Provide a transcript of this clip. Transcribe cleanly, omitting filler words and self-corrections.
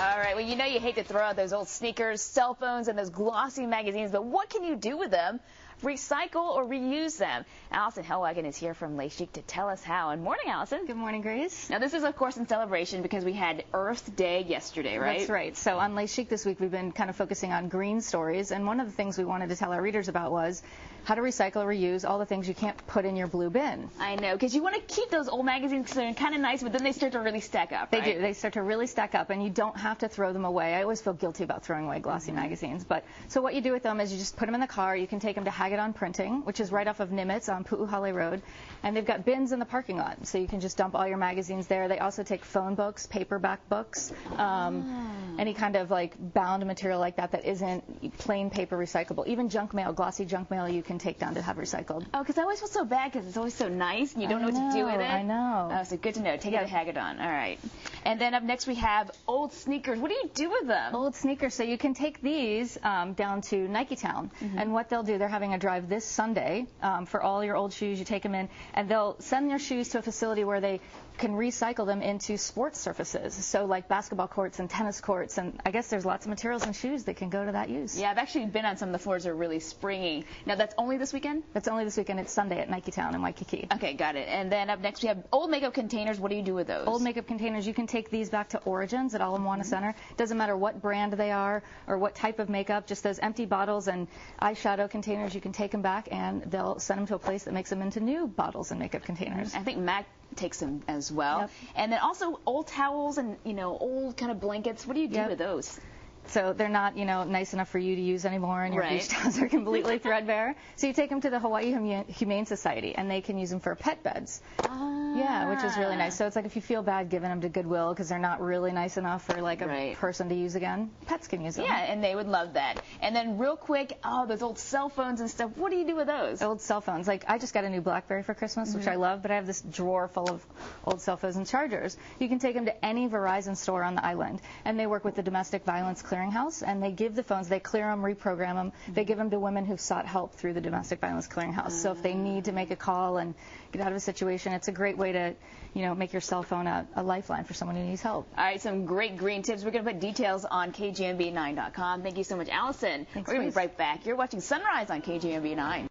All right, well, you know you hate to throw out those old sneakers, cell phones, and those glossy magazines, but what can you do with them? Recycle or reuse them? Allison Hellwagon is here from Lake Chic to tell us how. And morning, Allison. Good morning, Grace. Now, this is, of course, in celebration because we had Earth Day yesterday, right? That's right. So on Lake Chic this week, we've been kind of focusing on green stories. And one of the things we wanted to tell our readers about was how to recycle, reuse all the things you can't put in your blue bin. I know, because you want to keep those old magazines because they're kind of nice, but then they start to really stack up, right? They do. They start to really stack up, and you don't have to throw them away. I always feel guilty about throwing away glossy magazines. But so what you do with them is you just put them in the car. You can take them to Hagedon Printing, which is right off of Nimitz on Pu'uhale Road. And they've got bins in the parking lot, so you can just dump all your magazines there. They also take phone books, paperback books, any kind of like bound material like that that isn't plain paper recyclable. Even junk mail, glossy junk mail, you can take down to have recycled. Oh, because I always feel so bad because it's always so nice and you don't know what to do with it. I know. Oh, so good to know. Take it to Hagedon. All right. And then up next we have old sneakers. What do you do with them? Old sneakers. So you can take these down to Nike Town. And what they'll do, they're having a drive this Sunday for all your old shoes. You take them in, and they'll send your shoes to a facility where they can recycle them into sports surfaces. So like basketball courts and tennis courts, and I guess there's lots of materials and shoes that can go to that use. Yeah, I've actually been on some of the floors that are really springy. Now, that's only this weekend? That's only this weekend. It's Sunday at Nike Town in Waikiki. Okay, got it. And then up next we have old makeup containers. What do you do with those? Old makeup containers, you can take these back to Origins at Ala Moana Center. Doesn't matter what brand they are or what type of makeup, just those empty bottles and eyeshadow containers, you can take them back and they'll send them to a place that makes them into new bottles and makeup containers. I think Mac takes them as well. Yep. And then also old towels and, old kind of blankets. What do you do with those? So they're not, nice enough for you to use anymore, and your beach towels are completely threadbare. So you take them to the Hawaii Humane Society, and they can use them for pet beds. Yeah, which is really nice. So it's like if you feel bad giving them to Goodwill because they're not really nice enough for like a person to use again, pets can use them. Yeah, and they would love that. And then real quick, those old cell phones and stuff. What do you do with those? Old cell phones. Like I just got a new BlackBerry for Christmas, which I love, but I have this drawer full of old cell phones and chargers. You can take them to any Verizon store on the island, and they work with the Domestic Violence Clearinghouse, and they give the phones, they clear them, reprogram them, they give them to women who've sought help through the Domestic Violence Clearinghouse. So if they need to make a call and get out of a situation, it's a great way to, make your cell phone a lifeline for someone who needs help. All right, some great green tips. We're going to put details on KGMB9.com. Thank you so much, Allison. Thanks, We're going to be right back. You're watching Sunrise on KGMB9.